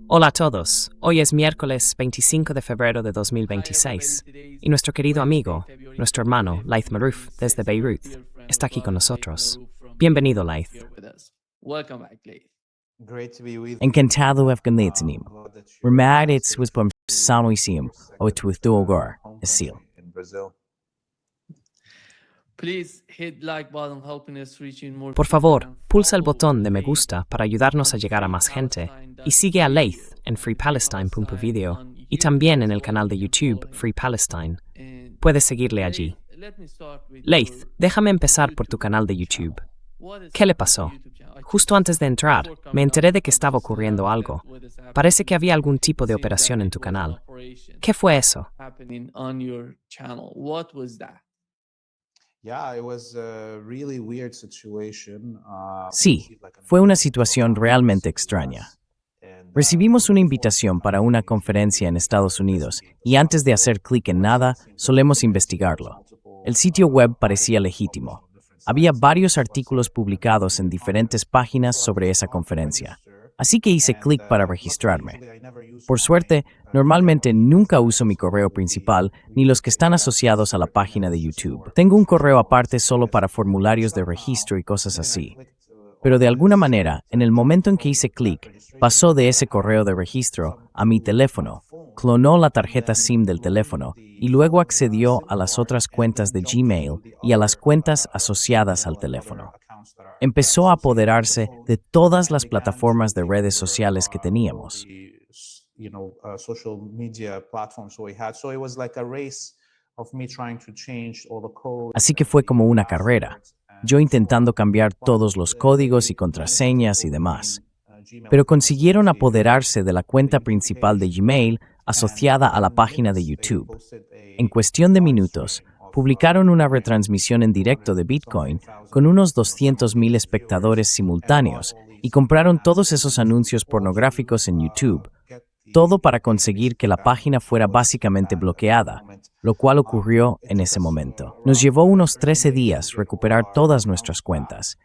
Hola a todos, hoy es miércoles 25 de febrero de 2026 y nuestro querido amigo, nuestro hermano Laith Marouf desde Beirut, está aquí con nosotros. Bienvenido, Laith. Encantado Afghanistan. Remad it's was bum sanoisium o it with dogar seal. Por favor, pulsa el botón de me gusta para ayudarnos a llegar a más gente y sigue a Laith en freepalestine.video y también en el canal de YouTube Free Palestine. Puedes seguirle allí. Laith, déjame empezar por tu canal de YouTube. ¿Qué le pasó? Justo antes de entrar, me enteré de que estaba ocurriendo algo. Parece que había algún tipo de operación en tu canal. ¿Qué fue eso? Sí, fue una situación realmente extraña. Recibimos una invitación para una conferencia en Estados Unidos y antes de hacer clic en nada, solemos investigarlo. El sitio web parecía legítimo. Había varios artículos publicados en diferentes páginas sobre esa conferencia. Así que hice clic para registrarme. Por suerte, normalmente nunca uso mi correo principal ni los que están asociados a la página de YouTube. Tengo un correo aparte solo para formularios de registro y cosas así. Pero de alguna manera, en el momento en que hice clic, pasó de ese correo de registro a mi teléfono, clonó la tarjeta SIM del teléfono y luego accedió a las otras cuentas de Gmail y a las cuentas asociadas al teléfono. Empezó a apoderarse de todas las plataformas de redes sociales que teníamos. Así que fue como una carrera, yo intentando cambiar todos los códigos y contraseñas y demás. Pero consiguieron apoderarse de la cuenta principal de Gmail asociada a la página de YouTube. En cuestión de minutos, publicaron una retransmisión en directo de Bitcoin con unos 200,000 espectadores simultáneos y compraron todos esos anuncios pornográficos en YouTube, todo para conseguir que la página fuera básicamente bloqueada, lo cual ocurrió en ese momento. Nos llevó unos 13 días recuperar todas nuestras cuentas.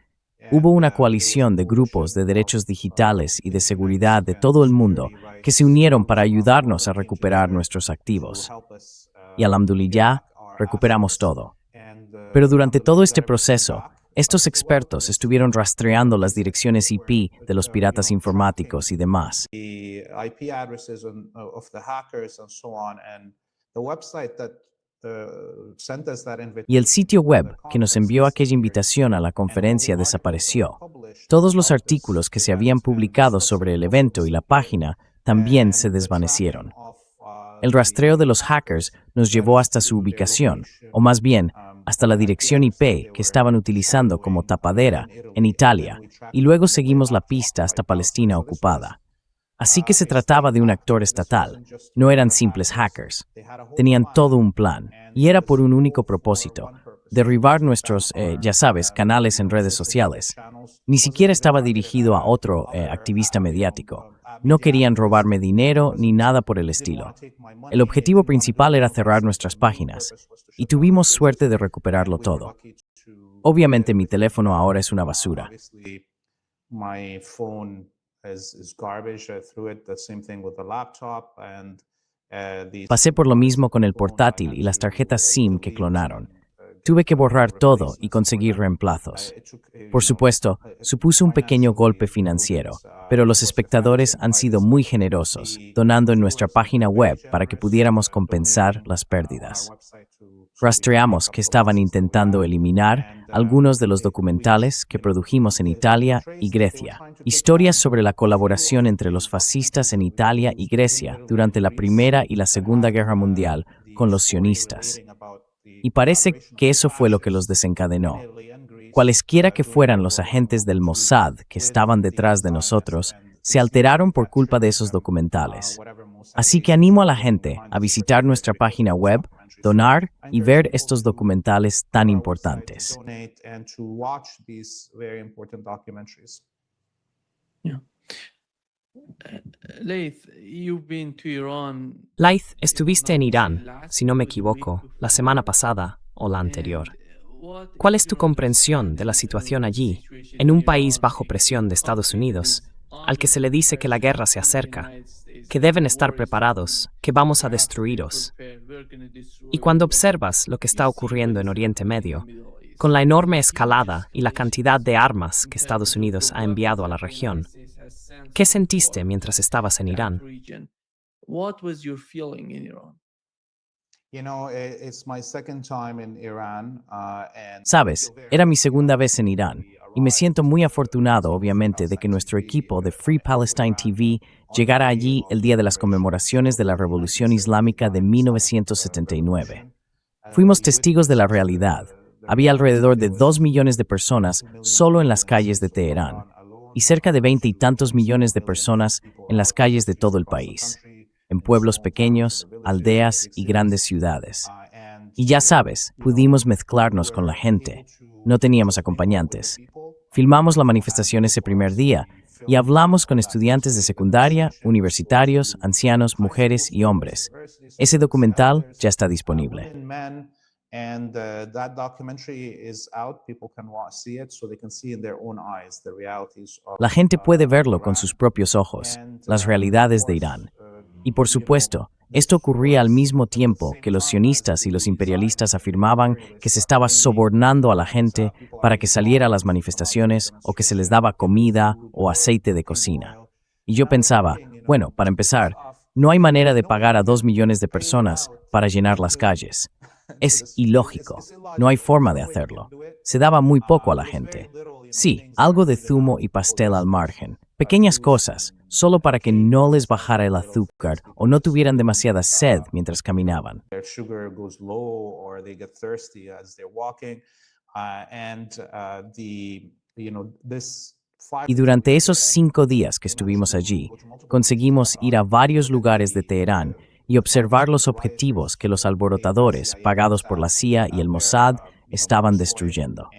Hubo una coalición de grupos de derechos digitales y de seguridad de todo el mundo que se unieron para ayudarnos a recuperar nuestros activos. Y alhamdulillah, recuperamos todo. Pero durante todo este proceso, estos expertos estuvieron rastreando las direcciones IP de los piratas informáticos y demás. Y el sitio web que nos envió aquella invitación a la conferencia desapareció. Todos los artículos que se habían publicado sobre el evento y la página también se desvanecieron. El rastreo de los hackers nos llevó hasta su ubicación, o más bien, hasta la dirección IP que estaban utilizando como tapadera en Italia, y luego seguimos la pista hasta Palestina ocupada. Así que se trataba de un actor estatal, no eran simples hackers. Tenían todo un plan, y era por un único propósito, derribar nuestros, ya sabes, canales en redes sociales. Ni siquiera estaba dirigido a otro activista mediático. No querían robarme dinero ni nada por el estilo. El objetivo principal era cerrar nuestras páginas, y tuvimos suerte de recuperarlo todo. Obviamente mi teléfono ahora es una basura. Pasé por lo mismo con el portátil y las tarjetas SIM que clonaron. Tuve que borrar todo y conseguir reemplazos. Por supuesto, supuso un pequeño golpe financiero, pero los espectadores han sido muy generosos, donando en nuestra página web para que pudiéramos compensar las pérdidas. Rastreamos que estaban intentando eliminar algunos de los documentales que produjimos en Italia y Grecia, historias sobre la colaboración entre los fascistas en Italia y Grecia durante la Primera y la Segunda Guerra Mundial con los sionistas. Y parece que eso fue lo que los desencadenó. Cualesquiera que fueran los agentes del Mossad que estaban detrás de nosotros, se alteraron por culpa de esos documentales. Así que animo a la gente a visitar nuestra página web, donar y ver estos documentales tan importantes. Laith, estuviste en Irán, si no me equivoco, la semana pasada o la anterior. ¿Cuál es tu comprensión de la situación allí, en un país bajo presión de Estados Unidos, al que se le dice que la guerra se acerca, que deben estar preparados, que vamos a destruiros. Y cuando observas lo que está ocurriendo en Oriente Medio, con la enorme escalada y la cantidad de armas que Estados Unidos ha enviado a la región, ¿qué sentiste mientras estabas en Irán? Sabes, era mi segunda vez en Irán y me siento muy afortunado, obviamente, de que nuestro equipo de Free Palestine TV llegara allí el día de las conmemoraciones de la Revolución Islámica de 1979. Fuimos testigos de la realidad. Había alrededor de 2 millones de personas solo en las calles de Teherán y cerca de 20 y tantos millones de personas en las calles de todo el país, en pueblos pequeños, aldeas y grandes ciudades. Y ya sabes, pudimos mezclarnos con la gente. No teníamos acompañantes. Filmamos la manifestación ese primer día y hablamos con estudiantes de secundaria, universitarios, ancianos, mujeres y hombres. Ese documental ya está disponible. La gente puede verlo con sus propios ojos, las realidades de Irán. Y por supuesto, esto ocurría al mismo tiempo que los sionistas y los imperialistas afirmaban que se estaba sobornando a la gente para que saliera a las manifestaciones o que se les daba comida o aceite de cocina. Y yo pensaba, bueno, para empezar, no hay manera de pagar a 2 millones de personas para llenar las calles. Es ilógico, no hay forma de hacerlo. Se daba muy poco a la gente. Sí, algo de zumo y pastel al margen. Pequeñas cosas, solo para que no les bajara el azúcar o no tuvieran demasiada sed mientras caminaban. Y durante esos 5 días que estuvimos allí, conseguimos ir a varios lugares de Teherán y observar los objetivos que los alborotadores, pagados por la CIA y el Mossad, estaban destruyendo.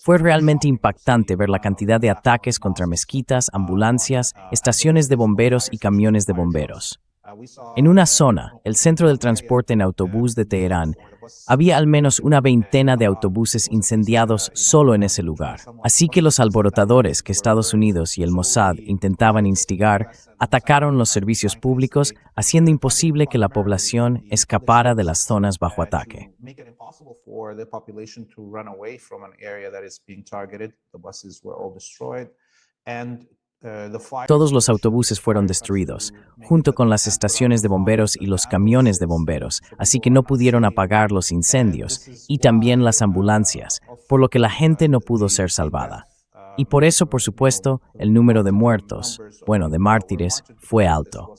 Fue realmente impactante ver la cantidad de ataques contra mezquitas, ambulancias, estaciones de bomberos y camiones de bomberos. En una zona, el centro del transporte en autobús de Teherán, había al menos una veintena de autobuses incendiados solo en ese lugar. Así que los alborotadores que Estados Unidos y el Mossad intentaban instigar, atacaron los servicios públicos, haciendo imposible que la población escapara de las zonas bajo ataque. Todos los autobuses fueron destruidos, junto con las estaciones de bomberos y los camiones de bomberos, así que no pudieron apagar los incendios, y también las ambulancias, por lo que la gente no pudo ser salvada. Y por eso, por supuesto, el número de muertos, de mártires, fue alto.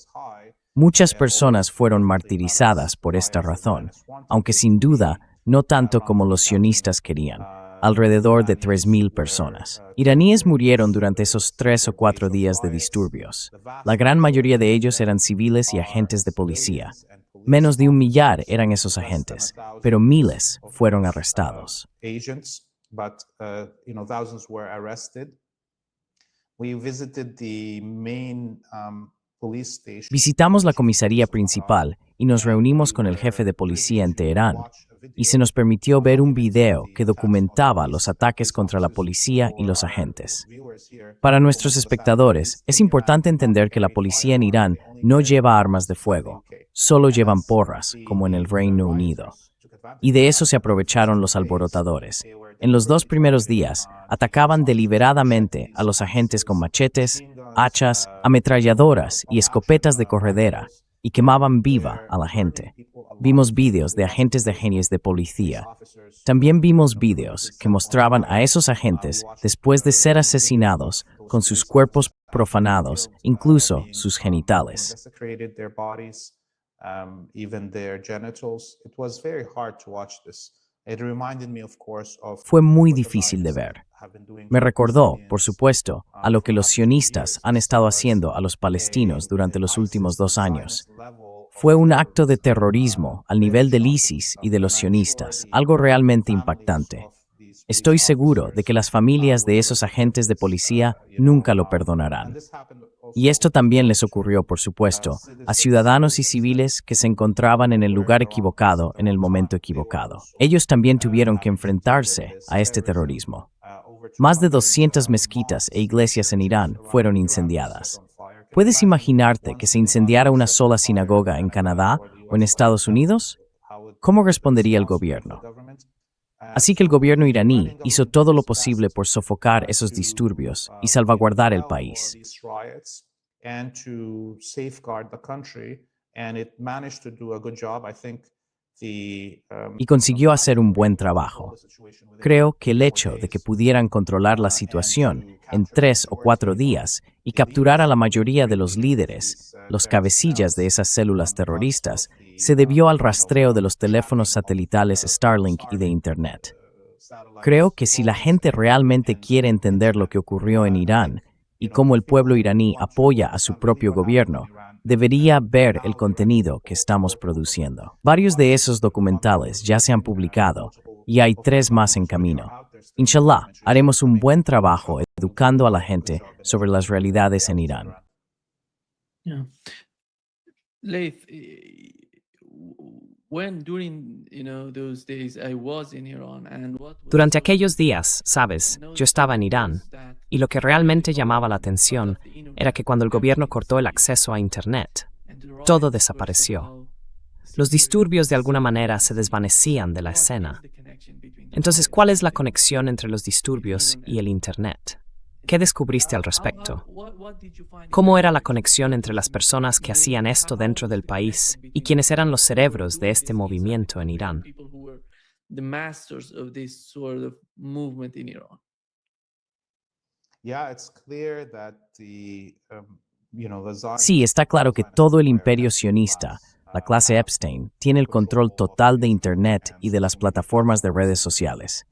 Muchas personas fueron martirizadas por esta razón, aunque sin duda no tanto como los sionistas querían. Alrededor de 3.000 personas. Iraníes murieron durante esos 3 o 4 días de disturbios. La gran mayoría de ellos eran civiles y agentes de policía. Menos de 1 millar eran esos agentes, pero miles fueron arrestados. Visitamos la comisaría principal y nos reunimos con el jefe de policía en Teherán, y se nos permitió ver un video que documentaba los ataques contra la policía y los agentes. Para nuestros espectadores, es importante entender que la policía en Irán no lleva armas de fuego, solo llevan porras, como en el Reino Unido. Y de eso se aprovecharon los alborotadores. En los 2 primeros días, atacaban deliberadamente a los agentes con machetes, hachas, ametralladoras y escopetas de corredera, y quemaban viva a la gente. Vimos vídeos de agentes de agencias de policía. También vimos vídeos que mostraban a esos agentes después de ser asesinados con sus cuerpos profanados, incluso sus genitales. Fue muy difícil de ver. Me recordó, por supuesto, a lo que los sionistas han estado haciendo a los palestinos durante los últimos 2 años. Fue un acto de terrorismo al nivel del ISIS y de los sionistas, algo realmente impactante. Estoy seguro de que las familias de esos agentes de policía nunca lo perdonarán. Y esto también les ocurrió, por supuesto, a ciudadanos y civiles que se encontraban en el lugar equivocado en el momento equivocado. Ellos también tuvieron que enfrentarse a este terrorismo. Más de 200 mezquitas e iglesias en Irán fueron incendiadas. ¿Puedes imaginarte que se incendiara una sola sinagoga en Canadá o en Estados Unidos? ¿Cómo respondería el gobierno? Así que el gobierno iraní hizo todo lo posible por sofocar esos disturbios y salvaguardar el país. Y consiguió hacer un buen trabajo. Creo que el hecho de que pudieran controlar la situación en 3 o 4 días y capturar a la mayoría de los líderes, los cabecillas de esas células terroristas, se debió al rastreo de los teléfonos satelitales Starlink y de Internet. Creo que si la gente realmente quiere entender lo que ocurrió en Irán y cómo el pueblo iraní apoya a su propio gobierno, debería ver el contenido que estamos produciendo. Varios de esos documentales ya se han publicado y hay 3 más en camino. Inshallah, haremos un buen trabajo educando a la gente sobre las realidades en Irán. Yeah. Laith, when during those days I was in Iran and what was Durante aquellos días, sabes, yo estaba en Irán, y lo que realmente llamaba la atención era que cuando el gobierno cortó el acceso a Internet, todo desapareció. Los disturbios de alguna manera se desvanecían de la escena. Entonces, ¿cuál es la conexión entre los disturbios y el Internet? ¿Qué descubriste al respecto? ¿Cómo era la conexión entre las personas que hacían esto dentro del país y quienes eran los cerebros de este movimiento en Irán? the masters of this sort of movement in Iran? Sí, está claro que todo el imperio sionista, la clase Epstein, tiene el control total de Internet y de las plataformas de redes sociales.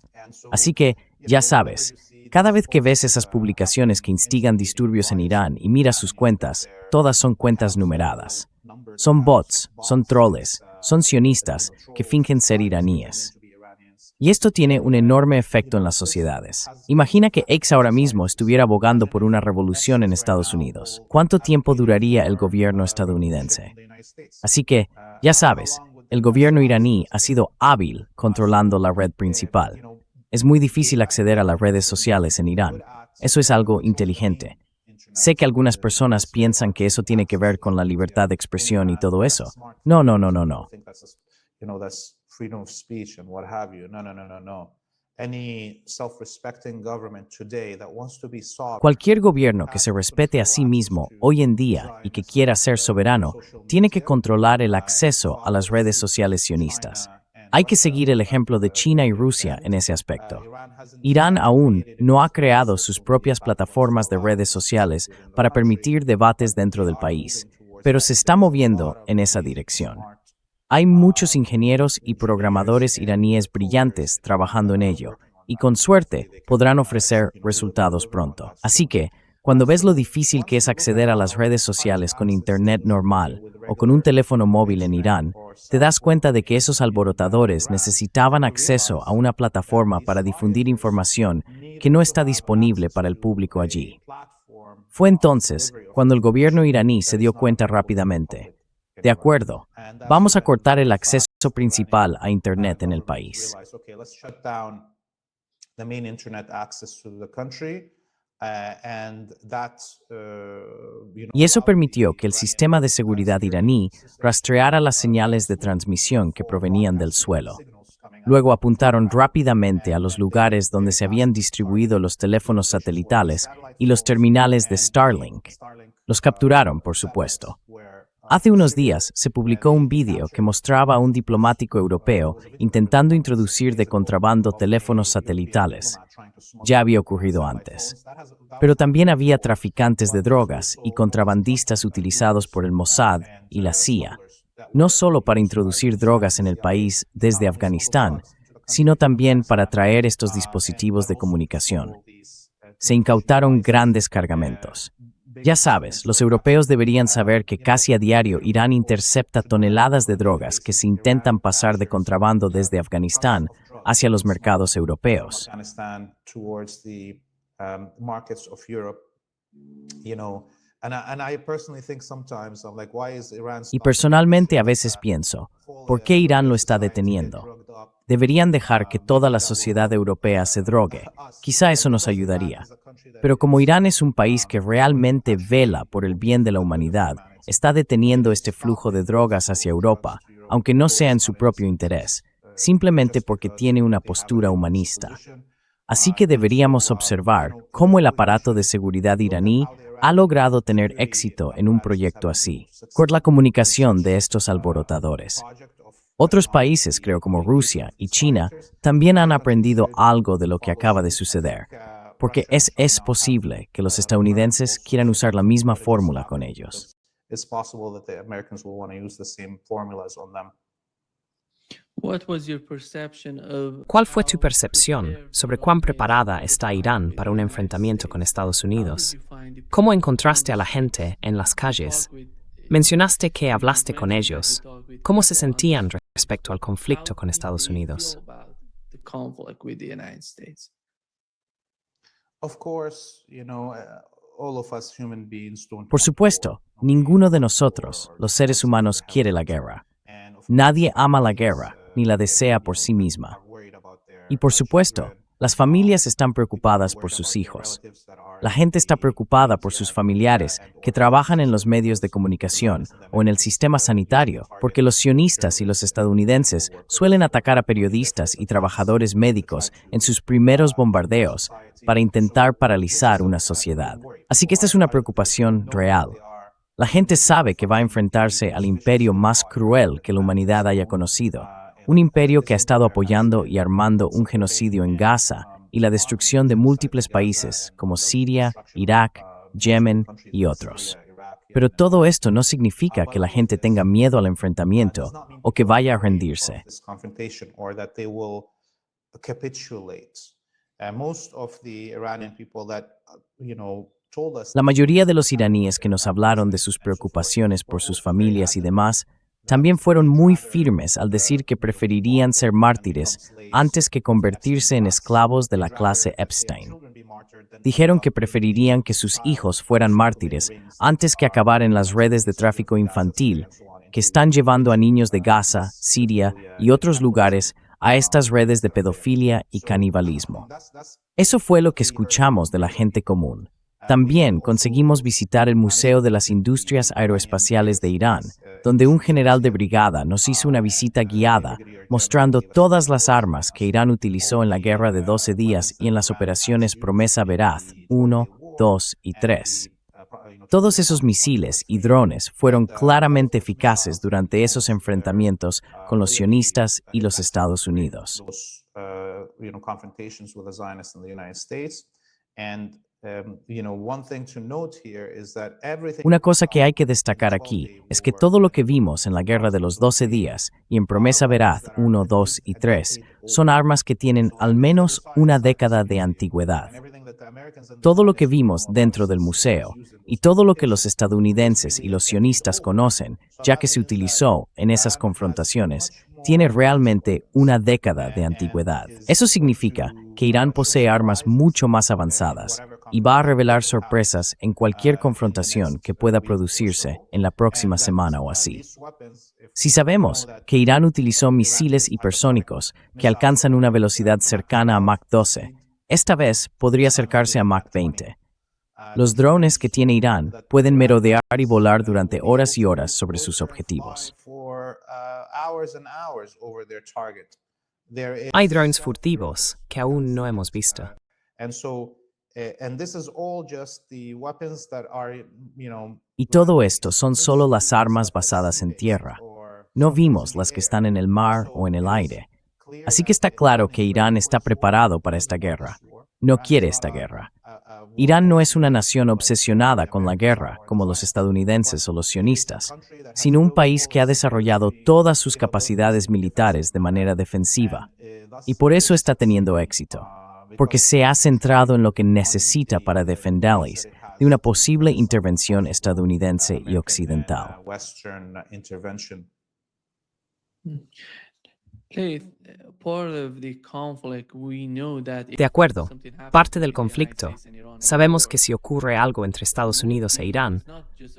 Así que, ya sabes, cada vez que ves esas publicaciones que instigan disturbios en Irán y miras sus cuentas, todas son cuentas numeradas. Son bots, son troles, son sionistas que fingen ser iraníes. Y esto tiene un enorme efecto en las sociedades. Imagina que X ahora mismo estuviera abogando por una revolución en Estados Unidos. ¿Cuánto tiempo duraría el gobierno estadounidense? Así que, ya sabes, el gobierno iraní ha sido hábil controlando la red principal. Es muy difícil acceder a las redes sociales en Irán. Eso es algo inteligente. Sé que algunas personas piensan que eso tiene que ver con la libertad de expresión y todo eso. No. Freedom of speech and what have you. No. Any self-respecting government today that wants to be sovereign. Cualquier gobierno que se respete a sí mismo hoy en día y que quiera ser soberano, tiene que controlar el acceso a las redes sociales sionistas. Hay que seguir el ejemplo de China y Rusia en ese aspecto. Irán aún no ha creado sus propias plataformas de redes sociales para permitir debates dentro del país, pero se está moviendo en esa dirección. Hay muchos ingenieros y programadores iraníes brillantes trabajando en ello, y con suerte podrán ofrecer resultados pronto. Así que, cuando ves lo difícil que es acceder a las redes sociales con Internet normal o con un teléfono móvil en Irán, te das cuenta de que esos alborotadores necesitaban acceso a una plataforma para difundir información que no está disponible para el público allí. Fue entonces cuando el gobierno iraní se dio cuenta rápidamente. De acuerdo, vamos a cortar el acceso principal a Internet en el país. Y eso permitió que el sistema de seguridad iraní rastreara las señales de transmisión que provenían del suelo. Luego apuntaron rápidamente a los lugares donde se habían distribuido los teléfonos satelitales y los terminales de Starlink. Los capturaron, por supuesto. Hace unos días se publicó un vídeo que mostraba a un diplomático europeo intentando introducir de contrabando teléfonos satelitales. Ya había ocurrido antes. Pero también había traficantes de drogas y contrabandistas utilizados por el Mossad y la CIA, no solo para introducir drogas en el país desde Afganistán, sino también para traer estos dispositivos de comunicación. Se incautaron grandes cargamentos. Ya sabes, los europeos deberían saber que casi a diario Irán intercepta toneladas de drogas que se intentan pasar de contrabando desde Afganistán hacia los mercados europeos. And I personally think sometimes I'm like, why is Iran Y stopping personalmente a people veces that pienso, fully ¿por qué Irán lo está society get deteniendo? drugged up? Deberían dejar que toda la Maybe that will sociedad help europea se drogue. us. Quizá eso But nos because Iran ayudaría. is a country that Pero como is Irán es un país que realmente vela por el bien de la humanidad, está deteniendo este flujo de drogas hacia Europa, aunque no sea en su propio interés, simplemente porque tiene una postura humanista. Así que deberíamos observar cómo el aparato de seguridad iraní ha logrado tener éxito en un proyecto así, por la comunicación de estos alborotadores. Otros países, creo como Rusia y China, también han aprendido algo de lo que acaba de suceder, porque es posible que los estadounidenses quieran usar la misma fórmula con ellos. It's possible that the Americans will want to use the same formulas on them. What was your perception of ¿Cuál fue tu how percepción prepared sobre Iran cuán is preparada for the está fight Irán with para the un United enfrentamiento con States? Estados How did Unidos? you find the ¿Cómo people encontraste on a la the gente streets? en las You calles? talk with, Mencionaste que you hablaste con mentioned that you ellos. talk with ¿Cómo se people on the sentían street. respecto al How conflicto con did Estados they Unidos? feel about the conflict with the United States? Of course, all of us human beings don't Por want supuesto, war. ninguno de nosotros, los seres humanos, quiere la guerra. Nadie ama la guerra, ni la desea por sí misma. Y por supuesto, las familias están preocupadas por sus hijos. La gente está preocupada por sus familiares que trabajan en los medios de comunicación o en el sistema sanitario, porque los sionistas y los estadounidenses suelen atacar a periodistas y trabajadores médicos en sus primeros bombardeos para intentar paralizar una sociedad. Así que esta es una preocupación real. La gente sabe que va a enfrentarse al imperio más cruel que la humanidad haya conocido, un imperio que ha estado apoyando y armando un genocidio en Gaza y la destrucción de múltiples países como Siria, Irak, Yemen y otros. Pero todo esto no significa que la gente tenga miedo al enfrentamiento o que vaya a rendirse. La mayoría de los iraníes que nos hablaron de sus preocupaciones por sus familias y demás, también fueron muy firmes al decir que preferirían ser mártires antes que convertirse en esclavos de la clase Epstein. Dijeron que preferirían que sus hijos fueran mártires antes que acabar en las redes de tráfico infantil que están llevando a niños de Gaza, Siria y otros lugares a estas redes de pedofilia y canibalismo. Eso fue lo que escuchamos de la gente común. También conseguimos visitar el Museo de las Industrias Aeroespaciales de Irán, donde un general de brigada nos hizo una visita guiada mostrando todas las armas que Irán utilizó en la Guerra de 12 días y en las operaciones Promesa Veraz 1, 2 y 3. Todos esos misiles y drones fueron claramente eficaces durante esos enfrentamientos con los sionistas y los Estados Unidos. Una cosa que hay que destacar aquí es que todo lo que vimos en la Guerra de los 12 días y en Promesa Veraz 1, 2 y 3 son armas que tienen al menos una década de antigüedad. Todo lo que vimos dentro del museo y todo lo que los estadounidenses y los sionistas conocen, ya que se utilizó en esas confrontaciones, tiene realmente una década de antigüedad. Eso significa que Irán posee armas mucho más avanzadas y va a revelar sorpresas en cualquier confrontación que pueda producirse en la próxima semana o así. Si sabemos que Irán utilizó misiles hipersónicos que alcanzan una velocidad cercana a Mach 12, esta vez podría acercarse a Mach 20. Los drones que tiene Irán pueden merodear y volar durante horas y horas sobre sus objetivos. Hay drones furtivos que aún no hemos visto. Y todo esto son solo las armas basadas en tierra. No vimos las que están en el mar o en el aire. Así que está claro que Irán está preparado para esta guerra. No quiere esta guerra. Irán no es una nación obsesionada con la guerra, como los estadounidenses o los sionistas, sino un país que ha desarrollado todas sus capacidades militares de manera defensiva. Y por eso está teniendo éxito, porque se ha centrado en lo que necesita para defenderles de una posible intervención estadounidense y occidental. Keith, part of the conflict, we know that if De acuerdo, something happens parte del between the United conflicto. States and Iran, Sabemos que si ocurre algo entre Estados Unidos e Irán,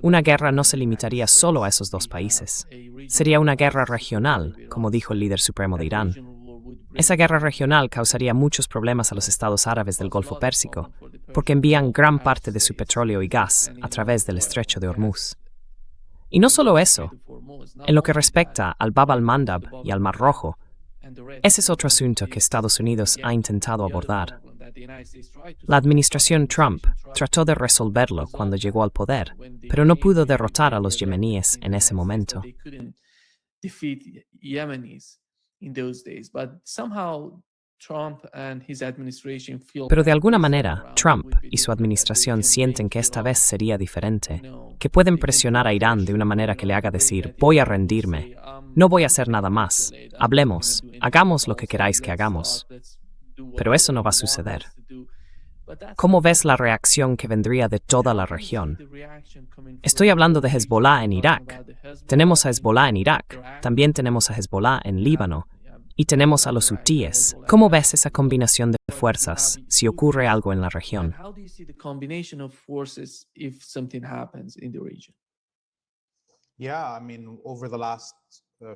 una guerra no se limitaría solo a esos dos países. Sería una guerra regional, como dijo el líder supremo de Irán. Esa guerra regional causaría muchos problemas a los estados árabes del Golfo Pérsico, porque envían gran parte de su petróleo y gas a través del estrecho de Hormuz. Y no solo eso, en lo que respecta al Bab al-Mandab y al Mar Rojo, ese es otro asunto que Estados Unidos ha intentado abordar. La administración Trump trató de resolverlo cuando llegó al poder, pero no pudo derrotar a los yemeníes en ese momento. Pero de alguna manera, Trump y su administración sienten que esta vez sería diferente, que pueden presionar a Irán de una manera que le haga decir, voy a rendirme, no voy a hacer nada más, hablemos, hagamos lo que queráis que hagamos. Pero eso no va a suceder. ¿Cómo ves la reacción que vendría de toda la región? Estoy hablando de Hezbollah en Irak. Tenemos a Hezbollah en Irak, también tenemos a Hezbollah en Líbano, y tenemos a los hutíes. ¿Cómo ves esa combinación de fuerzas si ocurre algo en la región? Yeah, I mean, over the last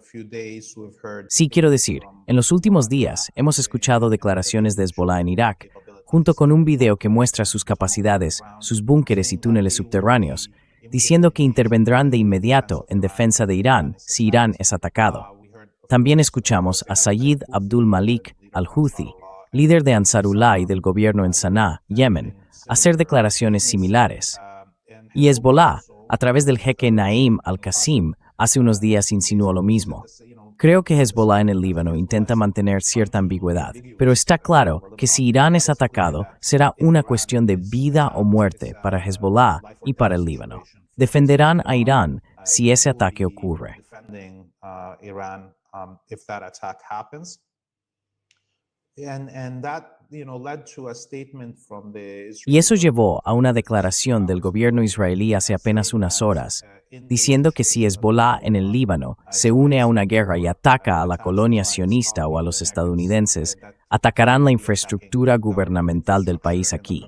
few days we've heard. Sí, quiero decir, en los últimos días hemos escuchado declaraciones de Hezbollah en Irak, junto con un video que muestra sus capacidades, sus búnkeres y túneles subterráneos, diciendo que intervendrán de inmediato en defensa de Irán si Irán es atacado. También escuchamos a Sayyid Abdul Malik al-Houthi, líder de Ansarullah y del gobierno en Sanaa, Yemen, hacer declaraciones similares. Y Hezbollah, a través del jeque Naim al-Qasim, hace unos días insinuó lo mismo. Creo que Hezbollah en el Líbano intenta mantener cierta ambigüedad, pero está claro que si Irán es atacado, será una cuestión de vida o muerte para Hezbollah y para el Líbano. Defenderán a Irán si ese ataque ocurre. If that attack happens. And that, led to a statement from the Y eso llevó a una declaración del gobierno israelí hace apenas unas horas, diciendo que si Hezbollah en el Líbano se une a una guerra y ataca a la colonia sionista o a los estadounidenses, atacarán la infraestructura gubernamental del país aquí,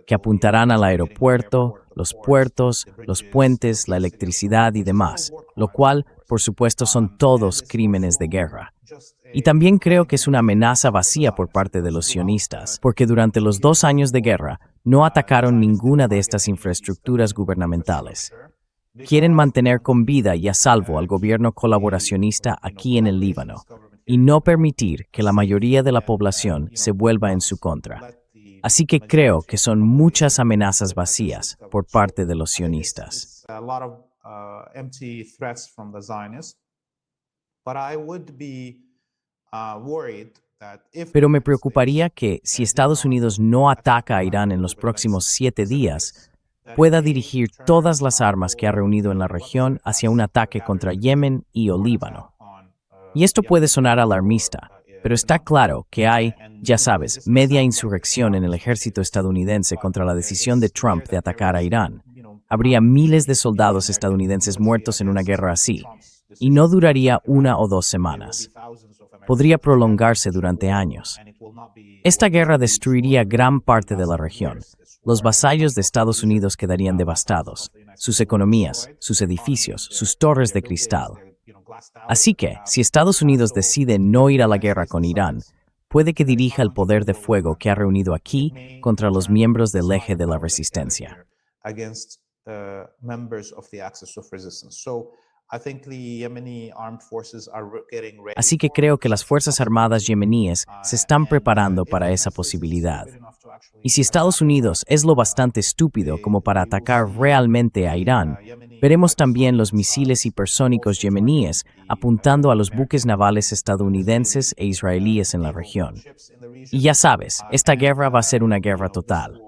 que apuntarán al aeropuerto, los puertos, los puentes, la electricidad y demás, lo cual, por supuesto, son todos crímenes de guerra. Y también creo que es una amenaza vacía por parte de los sionistas, porque durante los 2 años de guerra no atacaron ninguna de estas infraestructuras gubernamentales. Quieren mantener con vida y a salvo al gobierno colaboracionista aquí en el Líbano, y no permitir que la mayoría de la población se vuelva en su contra. Así que creo que son muchas amenazas vacías por parte de los sionistas. Empty threats from the Zionists, but I would be worried that if. Pero me preocuparía que, si Estados Unidos no ataca a Irán en los próximos 7 días, pueda dirigir todas las armas que ha reunido en la región hacia un ataque contra Yemen y o Líbano. Y esto puede sonar alarmista, pero está claro que hay, ya sabes, media insurrección en el ejército estadounidense contra la decisión de Trump de atacar a Irán. Habría miles de soldados estadounidenses muertos en una guerra así, y no duraría 1 o 2 semanas. Podría prolongarse durante años. Esta guerra destruiría gran parte de la región. Los vasallos de Estados Unidos quedarían devastados, sus economías, sus edificios, sus torres de cristal. Así que, si Estados Unidos decide no ir a la guerra con Irán, puede que dirija el poder de fuego que ha reunido aquí contra los miembros del eje de la resistencia. Así que creo que las Fuerzas Armadas yemeníes se están preparando para esa posibilidad. Y si Estados Unidos es lo bastante estúpido como para atacar realmente a Irán, veremos también los misiles hipersónicos yemeníes apuntando a los buques navales estadounidenses e israelíes en la región. Y ya sabes, esta guerra va a ser una guerra total.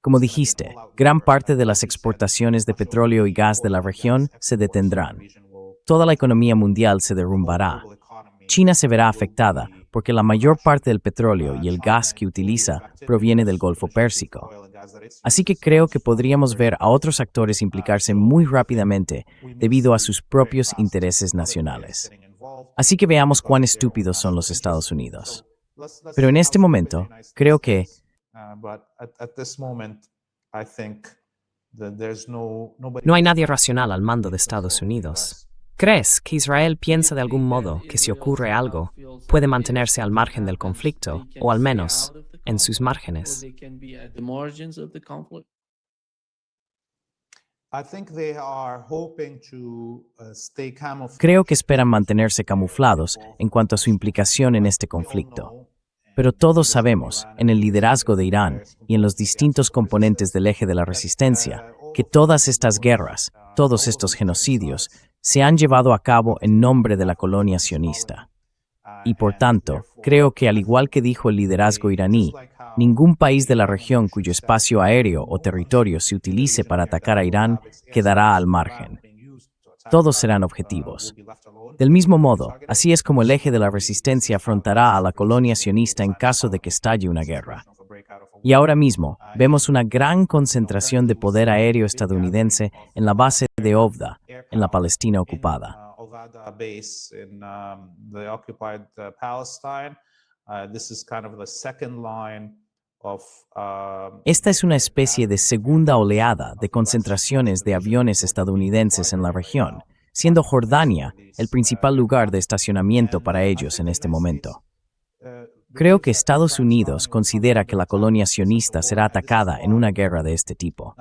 Como dijiste, gran parte de las exportaciones de petróleo y gas de la región se detendrán. Toda la economía mundial se derrumbará. China se verá afectada porque la mayor parte del petróleo y el gas que utiliza proviene del Golfo Pérsico. Así que creo que podríamos ver a otros actores implicarse muy rápidamente debido a sus propios intereses nacionales. Así que veamos cuán estúpidos son los Estados Unidos. Pero en este momento, creo que No hay nadie racional al mando de Estados Unidos. ¿Crees que Israel piensa de algún modo que si ocurre algo, puede mantenerse al margen del conflicto, o al menos en sus márgenes? creo que esperan mantenerse camuflados en cuanto a su implicación en este conflicto. Pero todos sabemos, en el liderazgo de Irán y en los distintos componentes del eje de la resistencia, que todas estas guerras, todos estos genocidios, se han llevado a cabo en nombre de la colonia sionista. Y por tanto, creo que al igual que dijo el liderazgo iraní, ningún país de la región cuyo espacio aéreo o territorio se utilice para atacar a Irán quedará al margen. Todos serán objetivos. Del mismo modo, así es como el eje de la resistencia afrontará a la colonia sionista en caso de que estalle una guerra. Y ahora mismo, vemos una gran concentración de poder aéreo estadounidense en la base de Ovda, en la Palestina ocupada. Esta es una especie de segunda oleada de concentraciones de aviones estadounidenses en la región, siendo Jordania el principal lugar de estacionamiento para ellos en este momento. Creo que Estados Unidos considera que la colonia sionista será atacada en una guerra de este tipo.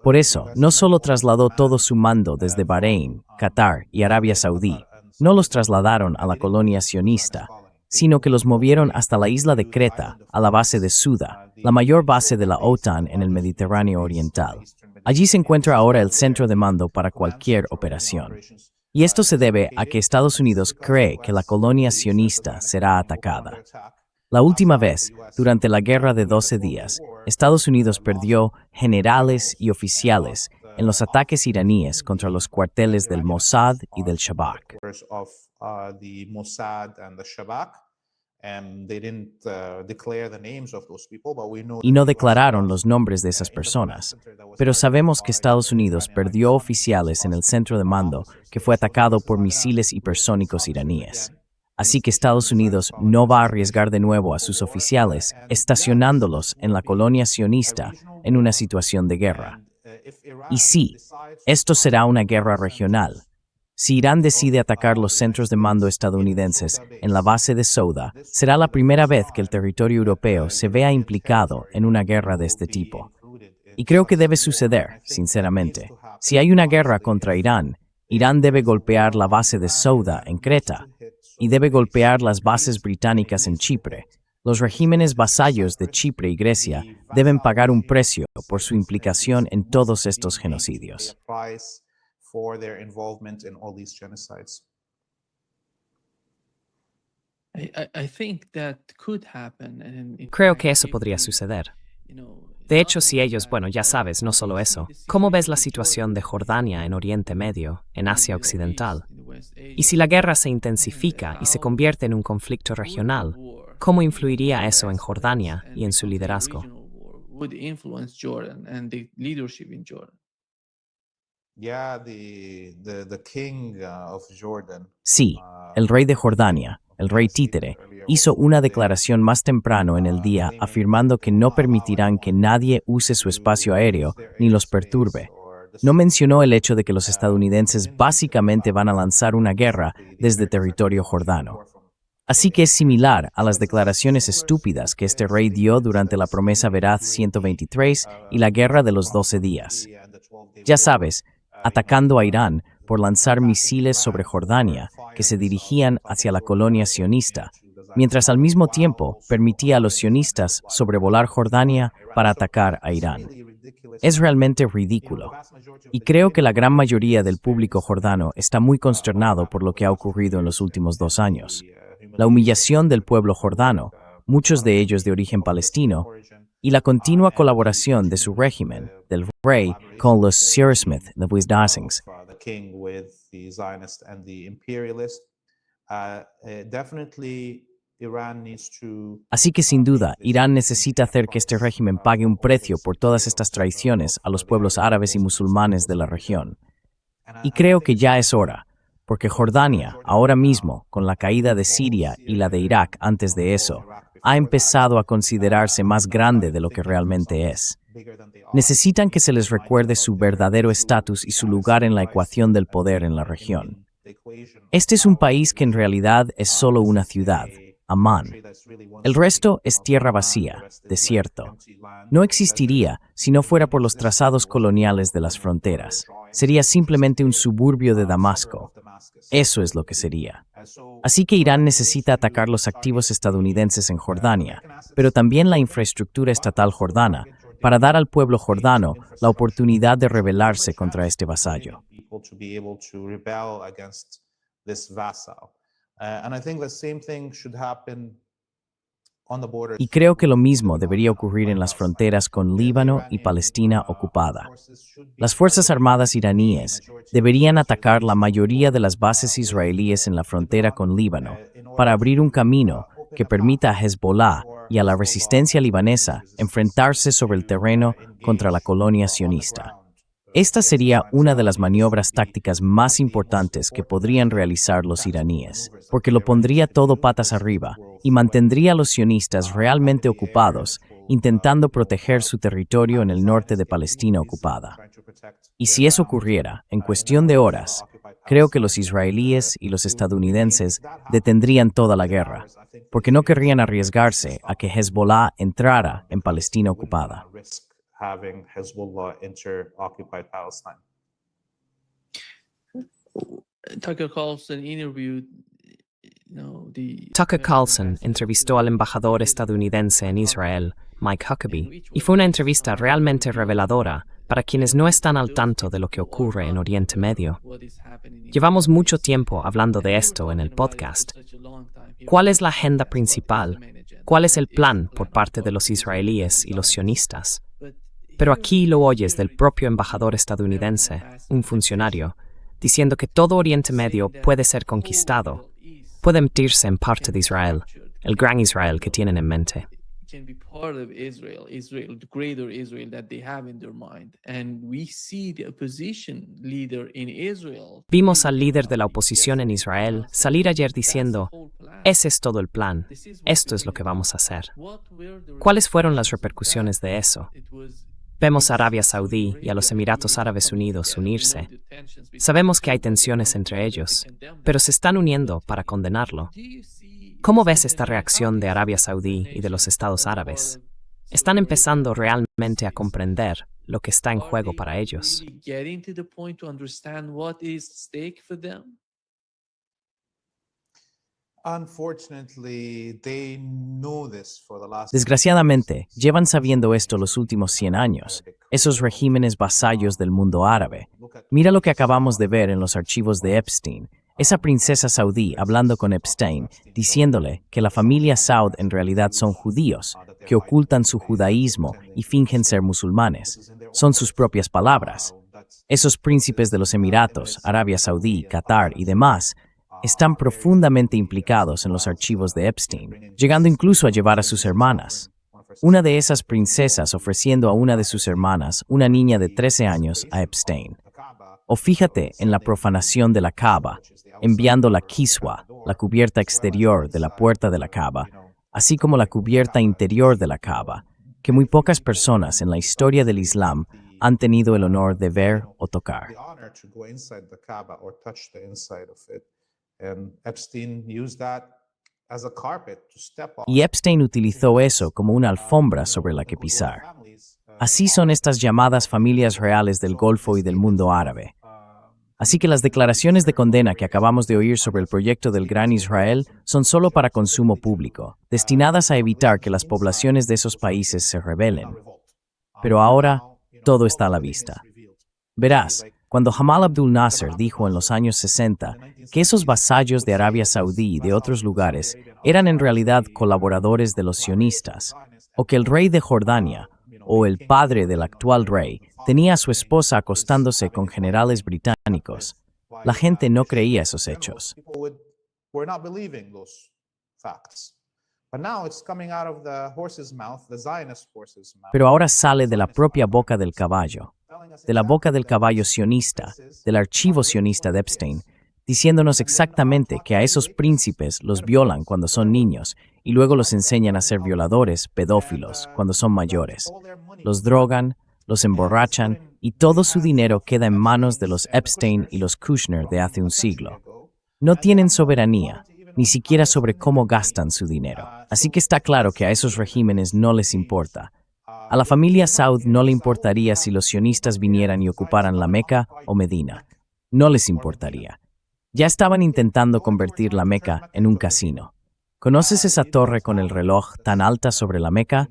Por eso, no solo trasladó todo su mando desde Bahrein, Qatar y Arabia Saudí, no los trasladaron a la colonia sionista, sino que los movieron hasta la isla de Creta, a la base de Suda, la mayor base de la OTAN en el Mediterráneo Oriental. Allí se encuentra ahora el centro de mando para cualquier operación. Y esto se debe a que Estados Unidos cree que la colonia sionista será atacada. La última vez, durante la guerra de 12 días, Estados Unidos perdió generales y oficiales en los ataques iraníes contra los cuarteles del Mossad y del Shabak. Y no declararon los nombres de esas personas, pero sabemos que Estados Unidos perdió oficiales en el centro de mando que fue atacado por misiles hipersónicos iraníes. Así que Estados Unidos no va a arriesgar de nuevo a sus oficiales, estacionándolos en la colonia sionista en una situación de guerra. Y sí, esto será una guerra regional. Si Irán decide atacar los centros de mando estadounidenses en la base de Souda, será la primera vez que el territorio europeo se vea implicado en una guerra de este tipo. Y creo que debe suceder, sinceramente. Si hay una guerra contra Irán, Irán debe golpear la base de Souda en Creta y debe golpear las bases británicas en Chipre. Los regímenes vasallos de Chipre y Grecia deben pagar un precio por su implicación en todos estos genocidios. Creo que eso podría suceder. De hecho, si ellos, ya sabes, no solo eso, ¿cómo ves la situación de Jordania en Oriente Medio, en Asia Occidental? Y si la guerra se intensifica y se convierte en un conflicto regional, ¿cómo influiría eso en Jordania y en su liderazgo? Sí, el rey de Jordania, el rey títere, hizo una declaración más temprano en el día afirmando que no permitirán que nadie use su espacio aéreo ni los perturbe. No mencionó el hecho de que los estadounidenses básicamente van a lanzar una guerra desde territorio jordano. Así que es similar a las declaraciones estúpidas que este rey dio durante la promesa veraz 123 y la guerra de los 12 días. Ya sabes, atacando a Irán por lanzar misiles sobre Jordania que se dirigían hacia la colonia sionista, mientras al mismo tiempo permitía a los sionistas sobrevolar Jordania para atacar a Irán. Es realmente ridículo. Y creo que la gran mayoría del público jordano está muy consternado por lo que ha ocurrido en los últimos 2 años. La humillación del pueblo jordano, muchos de ellos de origen palestino, y la continua colaboración de su régimen, del rey, con los Searsmith de Wisdasings. Definitely, Iran needs to. Así que sin duda, Irán necesita hacer que este régimen pague un precio por todas estas traiciones a los pueblos árabes y musulmanes de la región. Y creo que ya es hora, porque Jordania, ahora mismo, con la caída de Siria y la de Irak antes de eso, ha empezado a considerarse más grande de lo que realmente es. Necesitan que se les recuerde su verdadero estatus y su lugar en la ecuación del poder en la región. Este es un país que en realidad es solo una ciudad, Amán. El resto es tierra vacía, desierto. No existiría si no fuera por los trazados coloniales de las fronteras. Sería simplemente un suburbio de Damasco. Eso es lo que sería. Así que Irán necesita atacar los activos estadounidenses en Jordania, pero también la infraestructura estatal jordana, para dar al pueblo jordano la oportunidad de rebelarse contra este vasallo. Y creo que lo mismo debería ocurrir en las fronteras con Líbano y Palestina ocupada. Las Fuerzas Armadas iraníes deberían atacar la mayoría de las bases israelíes en la frontera con Líbano para abrir un camino que permita a Hezbollah y a la resistencia libanesa enfrentarse sobre el terreno contra la colonia sionista. Esta sería una de las maniobras tácticas más importantes que podrían realizar los iraníes, porque lo pondría todo patas arriba y mantendría a los sionistas realmente ocupados, intentando proteger su territorio en el norte de Palestina ocupada. Y si eso ocurriera, en cuestión de horas, creo que los israelíes y los estadounidenses detendrían toda la guerra, porque no querrían arriesgarse a que Hezbollah entrara en Palestina ocupada. Having Hezbollah enter occupied Palestine. Tucker Carlson interviewed, Tucker Carlson entrevistó al embajador estadounidense en Israel, Mike Huckabee, y fue una entrevista realmente reveladora para quienes no están al tanto de lo que ocurre en Oriente Medio. Llevamos mucho tiempo hablando de esto en el podcast. ¿Cuál es la agenda principal? ¿Cuál es el plan por parte de los israelíes y los sionistas? Pero aquí lo oyes del propio embajador estadounidense, un funcionario, diciendo que todo Oriente Medio puede ser conquistado, puede emitirse en parte de Israel, el gran Israel que tienen en mente. Vimos al líder de la oposición en Israel salir ayer diciendo, ese es todo el plan, esto es lo que vamos a hacer. ¿Cuáles fueron las repercusiones de eso? Vemos a Arabia Saudí y a los Emiratos Árabes Unidos unirse. Sabemos que hay tensiones entre ellos, pero se están uniendo para condenarlo. ¿Cómo ves esta reacción de Arabia Saudí y de los Estados Árabes? ¿Están empezando realmente a comprender lo que está en juego para ellos? Desgraciadamente, llevan sabiendo esto los últimos 100 años, esos regímenes vasallos del mundo árabe. Mira lo que acabamos de ver en los archivos de Epstein, esa princesa saudí hablando con Epstein, diciéndole que la familia Saud en realidad son judíos, que ocultan su judaísmo y fingen ser musulmanes. Son sus propias palabras. Esos príncipes de los Emiratos, Arabia Saudí, Qatar y demás, están profundamente implicados en los archivos de Epstein, llegando incluso a llevar a sus hermanas. Una de esas princesas ofreciendo a una de sus hermanas, una niña de 13 años, a Epstein. O fíjate en la profanación de la Kaaba, enviando la kiswa, la cubierta exterior de la puerta de la Kaaba, así como la cubierta interior de la Kaaba, que muy pocas personas en la historia del Islam han tenido el honor de ver o tocar. Y Epstein utilizó eso como una alfombra sobre la que pisar. Así son estas llamadas familias reales del Golfo y del mundo árabe. Así que las declaraciones de condena que acabamos de oír sobre el proyecto del Gran Israel son solo para consumo público, destinadas a evitar que las poblaciones de esos países se rebelen. Pero ahora, todo está a la vista. Verás, cuando Jamal Abdul Nasser dijo en los años 60 que esos vasallos de Arabia Saudí y de otros lugares eran en realidad colaboradores de los sionistas, o que el rey de Jordania, o el padre del actual rey, tenía a su esposa acostándose con generales británicos, la gente no creía esos hechos. were not believing those facts. But now it's coming out of the horse's mouth, the Zionist horse's mouth. Pero ahora sale de la propia boca del caballo, de la boca del caballo sionista, del archivo sionista de Epstein, diciéndonos exactamente que a esos príncipes los violan cuando son niños y luego los enseñan a ser violadores, pedófilos, cuando son mayores. Los drogan, los emborrachan y todo su dinero queda en manos de los Epstein y los Kushner de hace un siglo. No tienen soberanía, ni siquiera sobre cómo gastan su dinero. Así que está claro que a esos regímenes no les importa. A la familia Saud no le importaría si los sionistas vinieran y ocuparan la Meca o Medina. No les importaría. Ya estaban intentando convertir la Meca en un casino. ¿Conoces esa torre con el reloj tan alta sobre la Meca?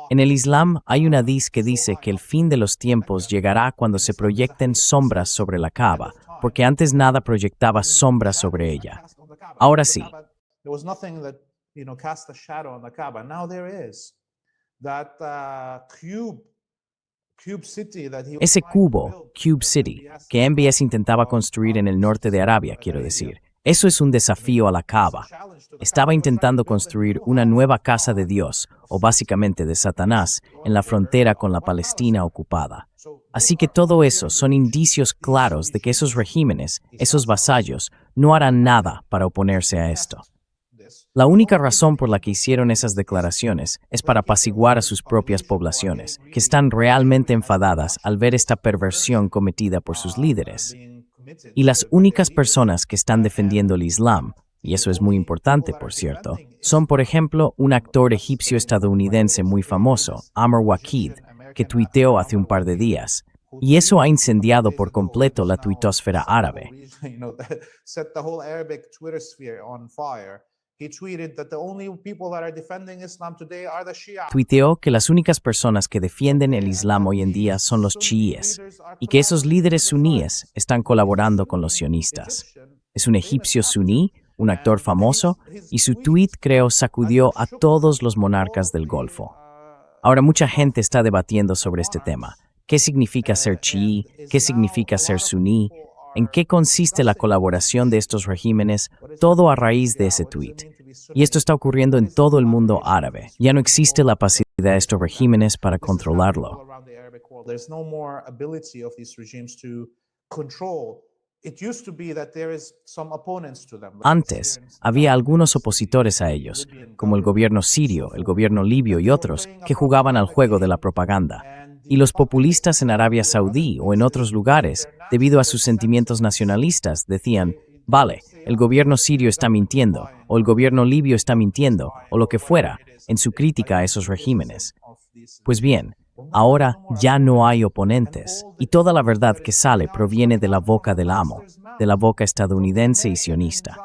En el Islam hay un hadiz que dice que el fin de los tiempos llegará cuando se proyecten sombras sobre la Kaaba, porque antes nada proyectaba sombras sobre ella. Ahora sí. There was nothing that, cast a shadow on the Kaaba. Now there is. That Cube City that he Ese cubo, Cube City, que MBS intentaba construir en el norte de Arabia, quiero decir. Eso es un desafío a la Kaaba. Estaba intentando construir una nueva casa de Dios, o básicamente de Satanás, en la frontera con la Palestina ocupada. Así que todo eso son indicios claros de que esos regímenes, esos vasallos, no harán nada para oponerse a esto. La única razón por la que hicieron esas declaraciones es para apaciguar a sus propias poblaciones, que están realmente enfadadas al ver esta perversión cometida por sus líderes. Y las únicas personas que están defendiendo el Islam, y eso es muy importante, por cierto, son, por ejemplo, un actor egipcio-estadounidense muy famoso, Amr Wakid, que tuiteó hace un par de días, y eso ha incendiado por completo la tuitosfera árabe. Tuiteó que las únicas personas que defienden el Islam hoy en día son los chiíes, y que esos líderes suníes están colaborando con los sionistas. Es un egipcio suní, un actor famoso, y su tuit, creo, sacudió a todos los monarcas del Golfo. Ahora mucha gente está debatiendo sobre este tema. ¿Qué significa ser chií? ¿Qué significa ser suní? ¿En qué consiste la colaboración de estos regímenes? Todo a raíz de ese tuit. Y esto está ocurriendo en todo el mundo árabe. Ya no existe la capacidad de estos regímenes para controlarlo. Antes, había algunos opositores a ellos, como el gobierno sirio, el gobierno libio y otros, que jugaban al juego de la propaganda. Y los populistas en Arabia Saudí o en otros lugares, debido a sus sentimientos nacionalistas, decían, vale, el gobierno sirio está mintiendo, o el gobierno libio está mintiendo, o lo que fuera, en su crítica a esos regímenes. Pues bien, ahora ya no hay oponentes, y toda la verdad que sale proviene de la boca del amo, de la boca estadounidense y sionista.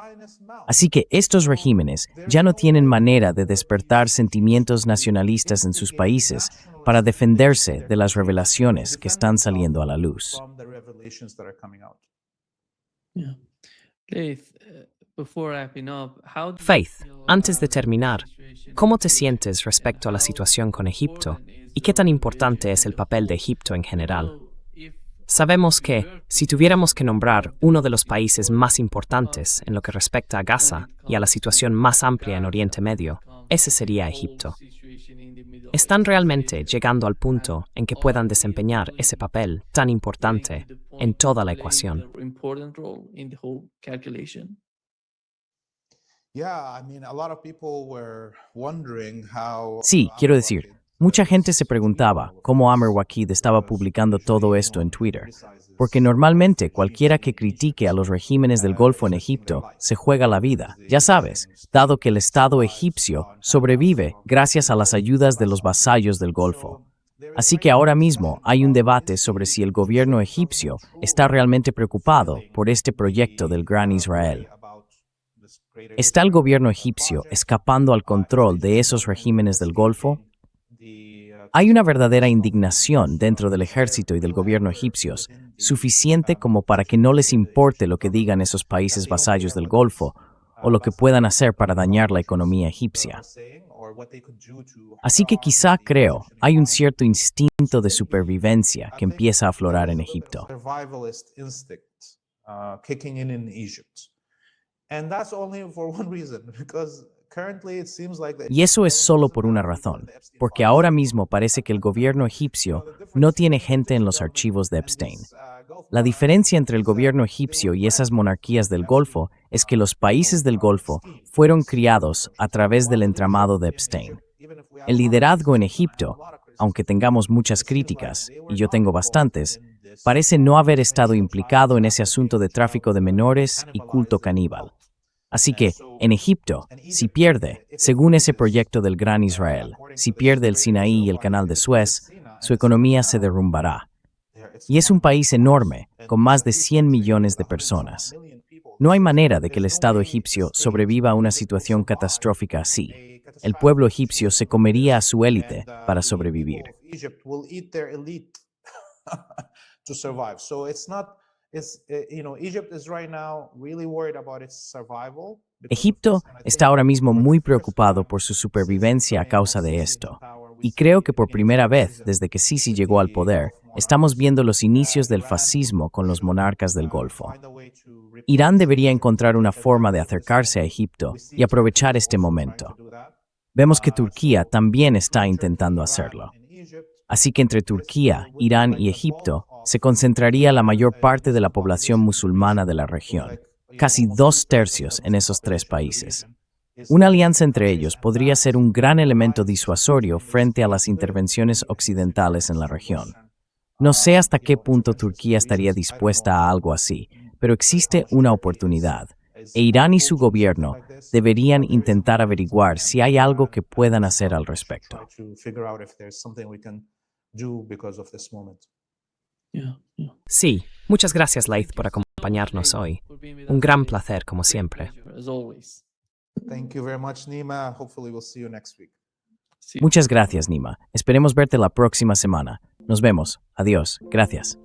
Así que estos regímenes ya no tienen manera de despertar sentimientos nacionalistas en sus países para defenderse de las revelaciones que están saliendo a la luz. Faith, antes de terminar, ¿cómo te sientes respecto a la situación con Egipto? ¿Y qué tan importante es el papel de Egipto en general? Sabemos que, si tuviéramos que nombrar uno de los países más importantes en lo que respecta a Gaza y a la situación más amplia en Oriente Medio, ese sería Egipto. ¿Están realmente llegando al punto en que puedan desempeñar ese papel tan importante en toda la ecuación? Sí, quiero decir, mucha gente se preguntaba cómo Amr Wakid estaba publicando todo esto en Twitter, porque normalmente cualquiera que critique a los regímenes del Golfo en Egipto se juega la vida, ya sabes, dado que el Estado egipcio sobrevive gracias a las ayudas de los vasallos del Golfo. Así que ahora mismo hay un debate sobre si el gobierno egipcio está realmente preocupado por este proyecto del Gran Israel. ¿Está el gobierno egipcio escapando al control de esos regímenes del Golfo? Hay una verdadera indignación dentro del ejército y del gobierno egipcios, suficiente como para que no les importe lo que digan esos países vasallos del Golfo o lo que puedan hacer para dañar la economía egipcia. Así que quizá, creo, hay un cierto instinto de supervivencia que empieza a aflorar en Egipto. And that's only for one reason, because currently it seems like Y eso es solo por una razón, porque ahora mismo parece que el gobierno egipcio no tiene gente en los archivos de Epstein. La diferencia entre el gobierno egipcio y esas monarquías del Golfo es que los países del Golfo fueron criados a través del entramado de Epstein. El liderazgo en Egipto, aunque tengamos muchas críticas, y yo tengo bastantes, parece no haber estado implicado en ese asunto de tráfico de menores y culto caníbal. Así que, en Egipto, si pierde, según ese proyecto del Gran Israel, si pierde el Sinaí y el Canal de Suez, su economía se derrumbará. Y es un país enorme, con más de 100 millones de personas. No hay manera de que el Estado egipcio sobreviva a una situación catastrófica así. El pueblo egipcio se comería a su élite para sobrevivir. To survive. So Egypt is right now really worried about its survival. Egipto está ahora mismo muy preocupado por su supervivencia a causa de esto. Y creo que por primera vez desde que Sisi llegó al poder, estamos viendo los inicios del fascismo con los monarcas del Golfo. Irán debería encontrar una forma de acercarse a Egipto y aprovechar este momento. Vemos que Turquía también está intentando hacerlo. Así que entre Turquía, Irán y Egipto se concentraría la mayor parte de la población musulmana de la región, casi 2/3 en esos 3 países. Una alianza entre ellos podría ser un gran elemento disuasorio frente a las intervenciones occidentales en la región. No sé hasta qué punto Turquía estaría dispuesta a algo así, pero existe una oportunidad, e Irán y su gobierno deberían intentar averiguar si hay algo que puedan hacer al respecto. Sí, muchas gracias, Laith, por acompañarnos hoy. Un gran placer, como siempre. Thank you very much, Nima. Hopefully we'll see you next week. Muchas gracias, Nima. Esperemos verte la próxima semana. Nos vemos. Adiós. Gracias.